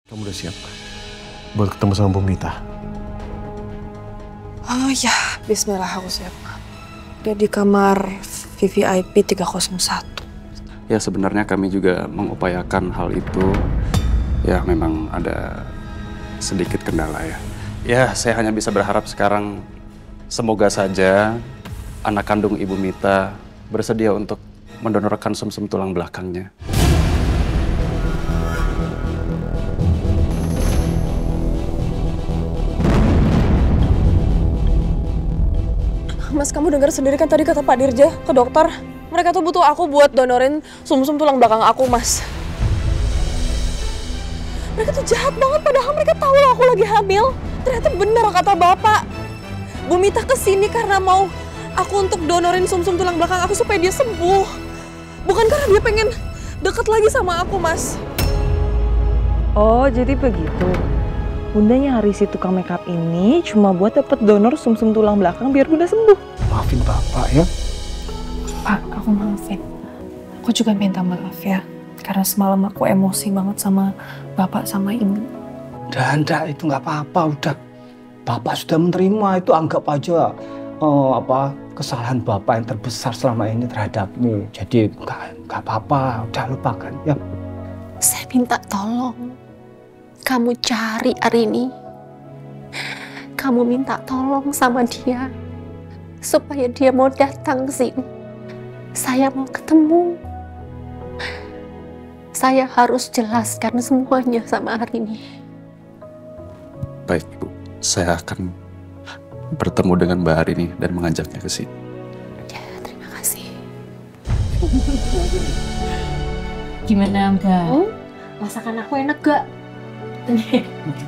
Kamu udah siap buat ketemu sama Bu Mita? Oh ya, bismillah aku siap. Dia di kamar VVIP 301. Ya sebenarnya kami juga mengupayakan hal itu. Ya memang ada sedikit kendala ya. Ya saya hanya bisa berharap sekarang semoga saja anak kandung Ibu Mita bersedia untuk mendonorkan sumsum tulang belakangnya. Mas, kamu dengar sendiri kan tadi kata Pak Dirja ke dokter. Mereka tuh butuh aku buat donorin sumsum tulang belakang aku, Mas. Mereka tuh jahat banget, padahal mereka tahu loh aku lagi hamil. Ternyata benar kata Bapak. Bu Mita kesini karena mau aku untuk donorin sumsum tulang belakang aku supaya dia sembuh. Bukan karena dia pengen deket lagi sama aku, Mas. Oh, jadi begitu. Bundanya Haris si tukang makeup ini cuma buat dapet donor sumsum tulang belakang biar Bunda sembuh. Maafin Bapak ya. Pak, aku maafin. Aku juga minta maaf ya. Karena semalam aku emosi banget sama Bapak sama Ibu. Nggak, itu nggak apa-apa, udah. Bapak sudah menerima, itu anggap aja kesalahan Bapak yang terbesar selama ini terhadapmu. Jadi nggak apa-apa, udah lupakan ya. Saya minta tolong. Kamu cari Arini. Kamu minta tolong sama dia. Supaya dia mau datang ke sini. Saya mau ketemu. Saya harus jelaskan semuanya sama Arini. Baik Bu, saya akan bertemu dengan Mbak Arini dan mengajaknya ke sini. Ya, terima kasih. Gimana Mbak? Masakan aku enak gak?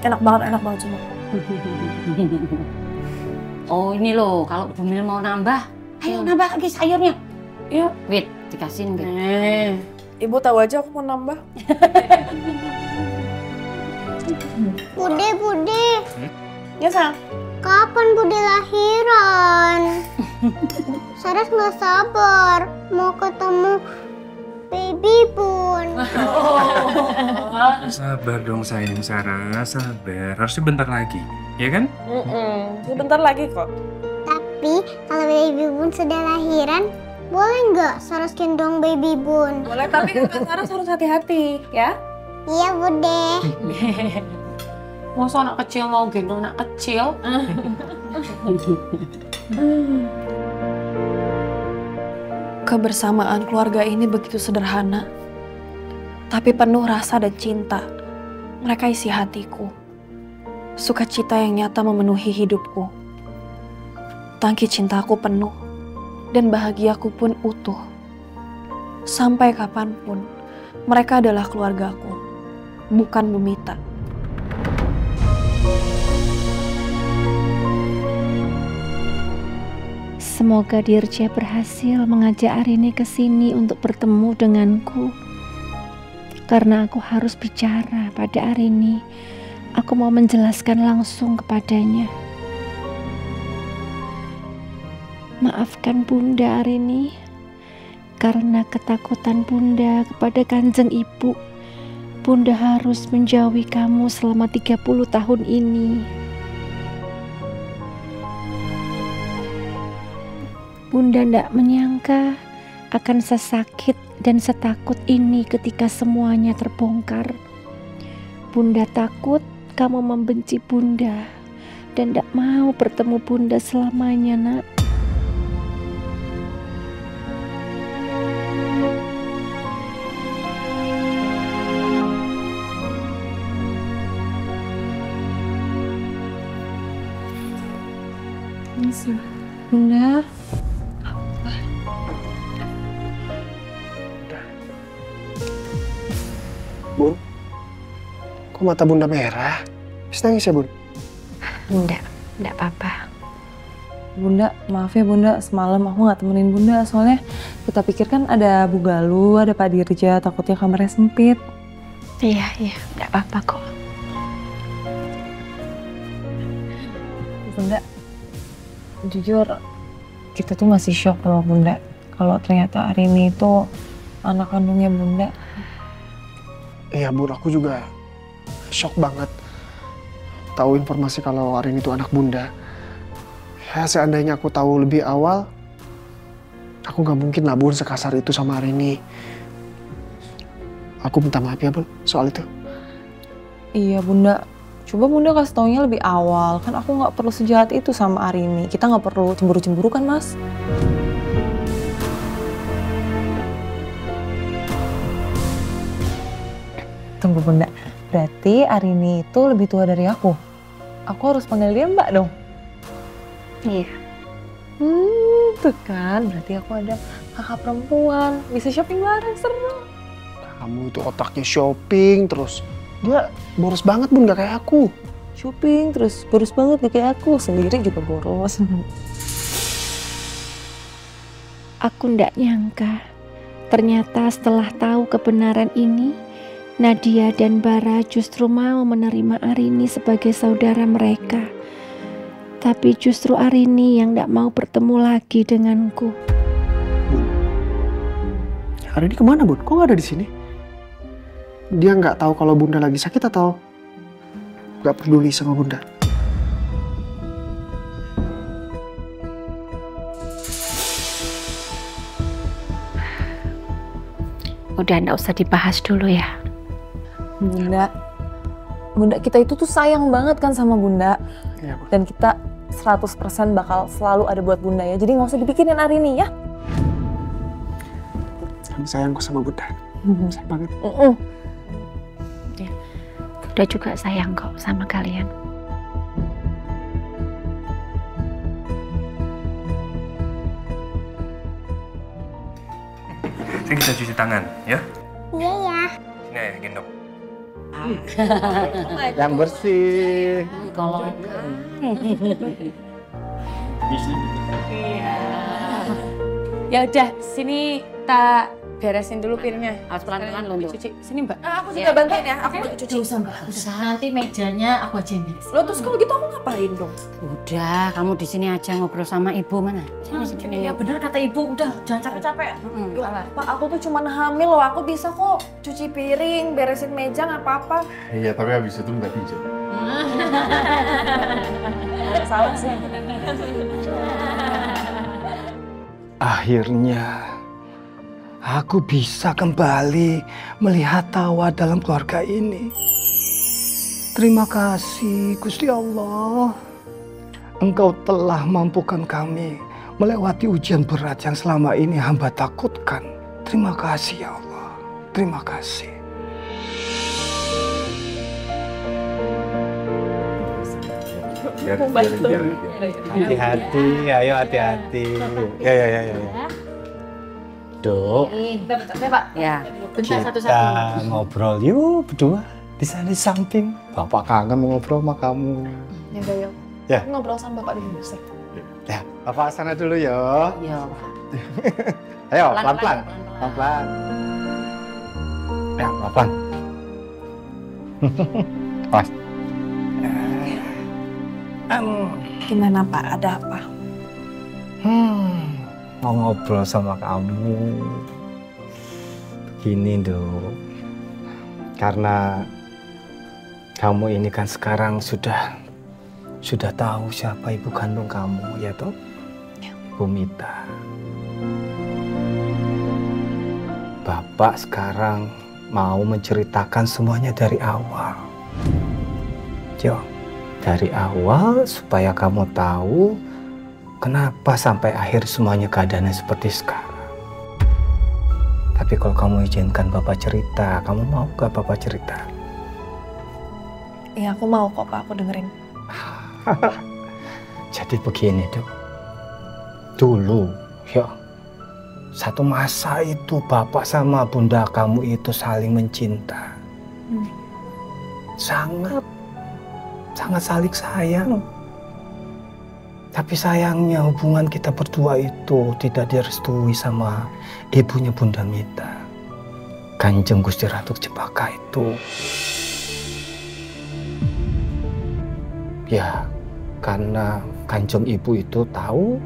Enak banget cuma. Oh ini loh, kalau Bu Mil mau nambah, ayo nambah lagi sayurnya. Iya. Wait, dikasihin Wit. Ibu tahu aja aku mau nambah. Bude. Ya, sayang. Kapan Bude lahiran? Saras nggak sabar mau ketemu baby Bun. Sabar dong sayang Sarah, sabar. Harusnya bentar lagi, ya kan? Sebentar lagi kok. Tapi kalau baby Bun sudah lahiran, boleh nggak Saras gendong baby Bun? Boleh, tapi kan Saras harus hati-hati, ya? Iya Bude. Masa anak kecil mau gendong anak kecil? Kebersamaan keluarga ini begitu sederhana, tapi penuh rasa dan cinta. Mereka isi hatiku. Sukacita yang nyata memenuhi hidupku. Tangki cintaku penuh, dan bahagiaku pun utuh. Sampai kapanpun, mereka adalah keluargaku, bukan Bu Mita. Semoga Dirja berhasil mengajak Arini ke sini untuk bertemu denganku. Karena aku harus bicara pada Arini. Aku mau menjelaskan langsung kepadanya. Maafkan Bunda Arini. Karena ketakutan Bunda kepada Kanjeng Ibu, Bunda harus menjauhi kamu selama 30 tahun ini. Bunda tidak menyangka akan sesakit dan setakut ini ketika semuanya terbongkar. Bunda takut kamu membenci Bunda dan tidak mau bertemu Bunda selamanya, Nak. Bunda. Bun, kok mata Bunda merah? Habis nangis ya Bun? Enggak apa-apa. Bunda, maaf ya Bunda, semalam aku nggak temenin Bunda soalnya kita pikir kan ada Bu Galuh, ada Pak Dirja, takutnya kamarnya sempit. Iya, enggak apa-apa kok. Bunda, jujur kita tuh masih shock sama Bunda kalau ternyata Arini itu anak kandungnya Bunda. Iya Bun, aku juga shock banget tahu informasi kalau Arini itu anak Bunda. Ya seandainya aku tahu lebih awal, aku nggak mungkin lah Bun sekasar itu sama Arini. Aku minta maaf ya Bun soal itu. Iya Bunda, coba Bunda kasih taunya lebih awal. Kan aku nggak perlu sejahat itu sama Arini. Kita nggak perlu cemburu-cemburu kan Mas? Tunggu Bunda, berarti Arini itu lebih tua dari aku. Aku harus panggil dia Mbak dong? Iya. Tuh kan, berarti aku ada kakak perempuan. Bisa shopping bareng, seru. Kamu itu otaknya shopping terus. Dia boros banget Bun, gak kayak aku. Shopping terus boros banget gak kayak aku. Sendiri juga boros. Aku ndak nyangka. Ternyata setelah tahu kebenaran ini, Nadia dan Bara justru mau menerima Arini sebagai saudara mereka. Tapi justru Arini yang ndak mau bertemu lagi denganku. Arini kemana Bun? Kok gak ada di sini? Dia nggak tahu kalau Bunda lagi sakit atau nggak peduli sama Bunda? Udah ndak usah dibahas dulu ya. Bunda kita itu tuh sayang banget kan sama Bunda. Iya, Bun. Dan kita 100% bakal selalu ada buat Bunda ya. Jadi nggak usah dipikirin Arini ya. Sayang kok sama Bunda. Sayang banget. Udah juga sayang kok sama kalian. Sini kita cuci tangan, ya? Iya ya. Sini ya, gendong. Yang bersih. Kalau Ya udah, sini tak beresin dulu piringnya. harus pelan-pelan loh, Nduk. Cuci. Sini Mbak. Aku juga bantuin ya, aku cuci. Gak usah, Mbak. Usah, nanti mejanya aku aja yang beresin. Lo terus kalau gitu aku ngapain dong? Udah, kamu di sini aja ngobrol sama ibu mana? Sini. Ya bener kata ibu, udah jangan capek-capek. Loh, Salah. Pak, aku tuh cuman hamil loh, aku bisa kok cuci piring, beresin meja nggak apa-apa. Iya, tapi habis itu minta pinjam. Salah sih. Akhirnya aku bisa kembali melihat tawa dalam keluarga ini. Terima kasih Gusti Allah. Engkau telah mampukan kami melewati ujian berat yang selama ini hamba takutkan. Terima kasih ya Allah. Terima kasih. Biar. Hati-hati, ayo hati-hati. Ya. Dok, Pak. Ya, bentar kita satu-satu. ngobrol yuk berdua. Di sana di samping. Bapak kangen mau ngobrol sama kamu. Ya udah yuk. Ya. Aku ngobrol sama Bapak dulu, Sir. Ya, Bapak sana dulu ya. Iya. Ayo, pelan-pelan. Pelan-pelan. Ya, pelan-pelan. Awas. Gimana Pak, ada apa? Mau ngobrol sama kamu. Begini, Dok. Karena kamu ini kan sekarang sudah tahu siapa ibu kandung kamu, ya toh? Bu Mita. Bapak sekarang mau menceritakan semuanya dari awal. Jo, dari awal supaya kamu tahu kenapa sampai akhir semuanya keadaannya seperti sekarang. Tapi kalau kamu izinkan Bapak cerita, kamu mau gak Bapak cerita? Iya, aku mau kok Pak, aku dengerin. Jadi begini, Dok. Dulu, ya, satu masa itu Bapak sama Bunda kamu itu saling mencinta. Sangat saling sayang. Tapi sayangnya hubungan kita berdua itu tidak direstui sama ibunya Bunda Mita. Kanjeng Gusti Ratu Jepaka itu. Ya, karena kanjeng ibu itu tahu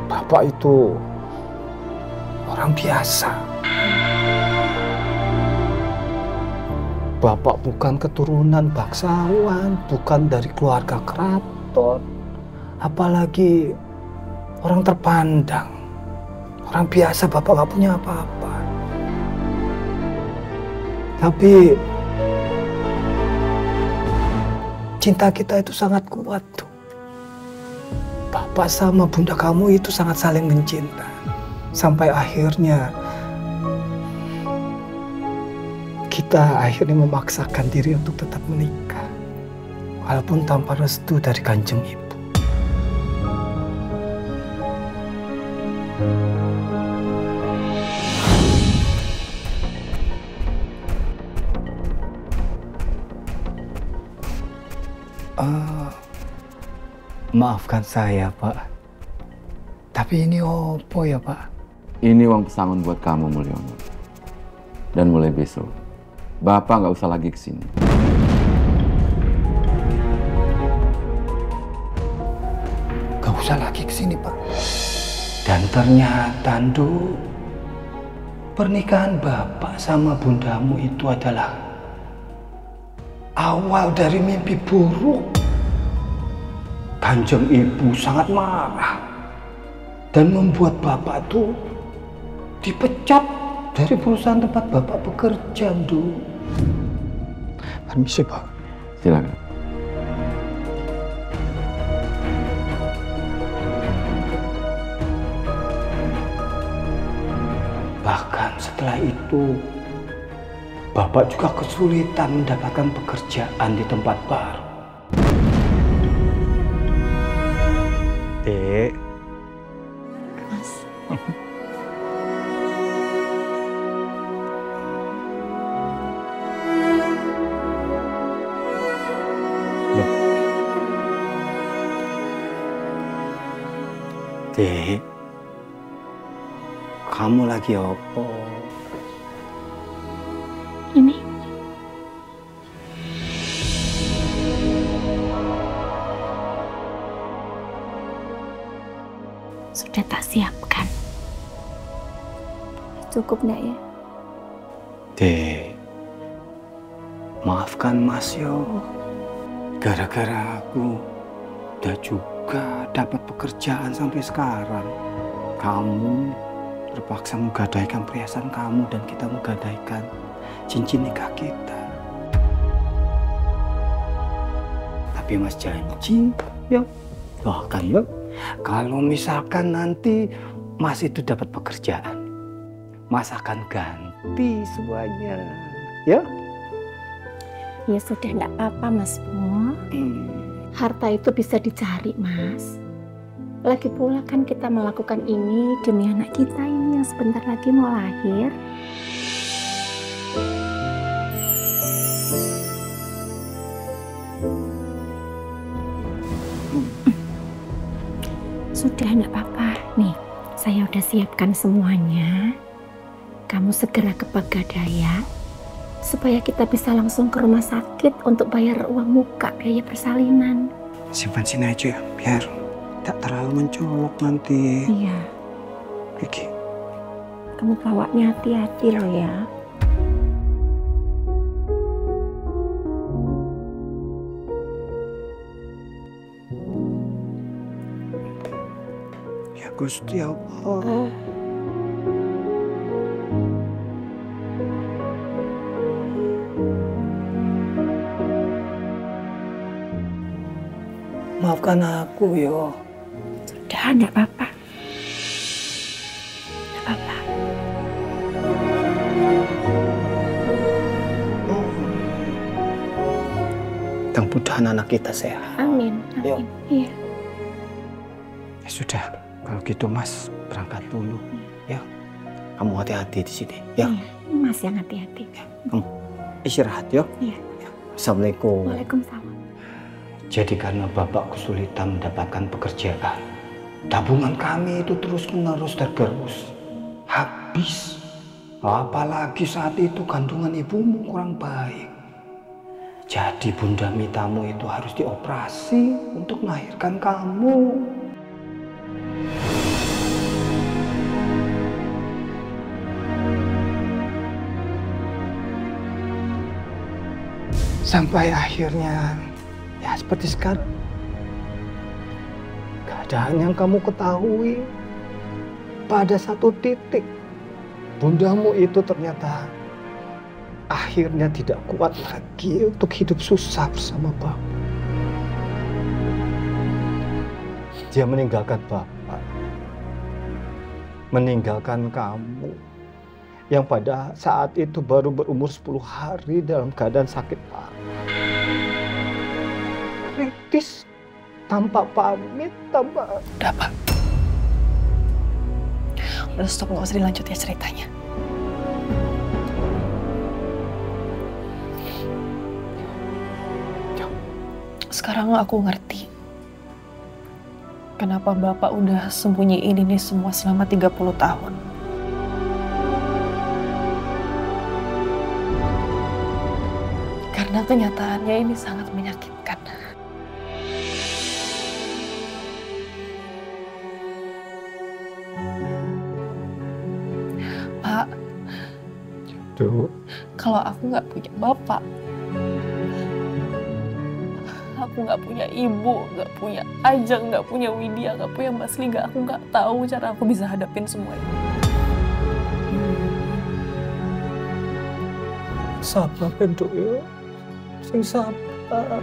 Bapak itu orang biasa. Bapak bukan keturunan bangsawan, bukan dari keluarga keraton, apalagi orang terpandang. Orang biasa Bapak nggak punya apa-apa. Tapi cinta kita itu sangat kuat tuh. Bapak sama bunda kamu itu sangat saling mencinta. Sampai akhirnya kita akhirnya memaksakan diri untuk tetap menikah. Walaupun tanpa restu dari Kanjeng Ibu. Maafkan saya, Pak. Tapi ini opo ya, Pak? Ini uang pesangon buat kamu, Mulyono. Dan mulai besok, Bapak nggak usah lagi kesini. Nggak usah lagi kesini, Pak. Dan ternyata, Nduk, pernikahan Bapak sama bundamu itu adalah awal dari mimpi buruk. Kanjeng Ibu sangat marah dan membuat Bapak tuh dipecat dari perusahaan tempat Bapak bekerja, Nduk. Permisi, Pak. Silakan. Bahkan setelah itu, Bapak juga kesulitan mendapatkan pekerjaan di tempat baru. Dek. Mas. Dek, kamu lagi apa? Ini. Sudah tak siapkan. Cukup nggak ya? Dek, maafkan Mas yo. Gara-gara aku udah juga dapat pekerjaan sampai sekarang. Kamu terpaksa menggadaikan perhiasan kamu dan kita menggadaikan cincin nikah kita. Tapi Mas janji, yuk. Wah kan yuk. Kalau misalkan nanti Mas itu dapat pekerjaan, Mas akan ganti semuanya, ya? Ya sudah, enggak apa-apa Mas Bo. Harta itu bisa dicari, Mas. Lagi pula kan kita melakukan ini demi anak kita ini yang sebentar lagi mau lahir. Sudah, enggak apa-apa. Nih, saya udah siapkan semuanya. Kamu segera ke Pegadaian supaya kita bisa langsung ke rumah sakit untuk bayar uang muka biaya persalinan. Simpan sini aja ya, biar tak terlalu mencolok nanti. Iya. Oke. Kamu bawanya hati-hati loh ya. Ya Gusti Allah. Maafkan aku yo. Sudah, enggak apa-apa. Enggak apa-apa. Mudah-mudahan anak kita sehat. Amin. Amin. Iya. Ya sudah, kalau gitu Mas berangkat dulu. Ya. Kamu hati-hati di sini, ya. Iya. Mas yang hati-hati. Kamu istirahat, ya. Iya. Assalamualaikum. Waalaikumsalam. Jadi karena Bapak kesulitan mendapatkan pekerjaan, tabungan kami itu terus-menerus tergerus. Habis. Apalagi saat itu kandungan ibumu kurang baik. Jadi Bunda Mitamu itu harus dioperasi untuk melahirkan kamu. Sampai akhirnya, ya seperti sekarang. Keadaan yang kamu ketahui, pada satu titik, bundamu itu ternyata akhirnya tidak kuat lagi untuk hidup susah bersama Bapak. Dia meninggalkan Bapak, meninggalkan kamu, yang pada saat itu baru berumur 10 hari dalam keadaan sakit parah. Kritis, tanpa pamit, tanpa... Udah, Pak. Udah stop, nggak usah dilanjut ya ceritanya. Sekarang aku ngerti kenapa Bapak udah sembunyiin ini semua selama 30 tahun. Karena kenyataannya ini sangat menyakitkan. Pak, kalau aku nggak punya Bapak, aku nggak punya ibu, nggak punya Ajeng, nggak punya Widya, nggak punya Mas Liga, aku nggak tahu cara aku bisa hadapin semua ini. Sabar, Penduk ya. Sing sabar.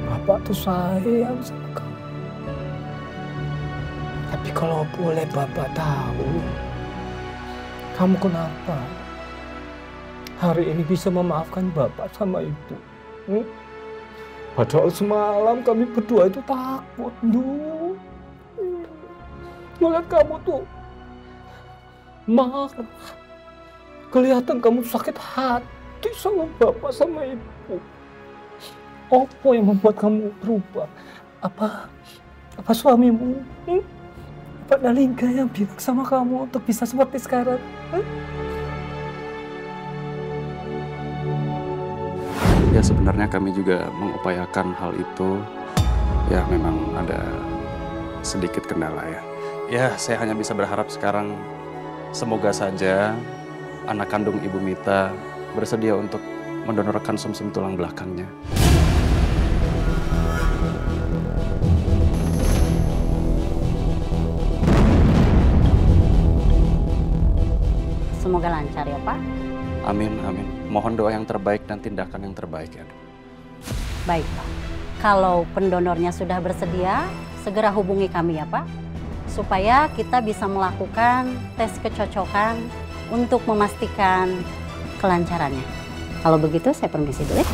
Bapak tuh sayang sama kamu. Tapi kalau boleh Bapak tahu, kamu kenapa hari ini bisa memaafkan Bapak sama Ibu? Padahal semalam kami berdua itu takut, Duh. Ngeliat kamu tuh marah. Kelihatan kamu sakit hati sama Bapak sama Ibu. Apa yang membuat kamu berubah? Apa suamimu? Pak Nalingga yang bilang sama kamu untuk bisa seperti sekarang? Ya sebenarnya kami juga mengupayakan hal itu. Ya memang ada sedikit kendala ya. Ya saya hanya bisa berharap sekarang semoga saja anak kandung Ibu Mita bersedia untuk mendonorkan sumsum tulang belakangnya. Semoga lancar ya, Pak. Amin, amin. Mohon doa yang terbaik dan tindakan yang terbaik ya, Dok. Baik, Pak. Kalau pendonornya sudah bersedia, segera hubungi kami ya, Pak. Supaya kita bisa melakukan tes kecocokan untuk memastikan kelancarannya. Kalau begitu, saya permisi dulu ya.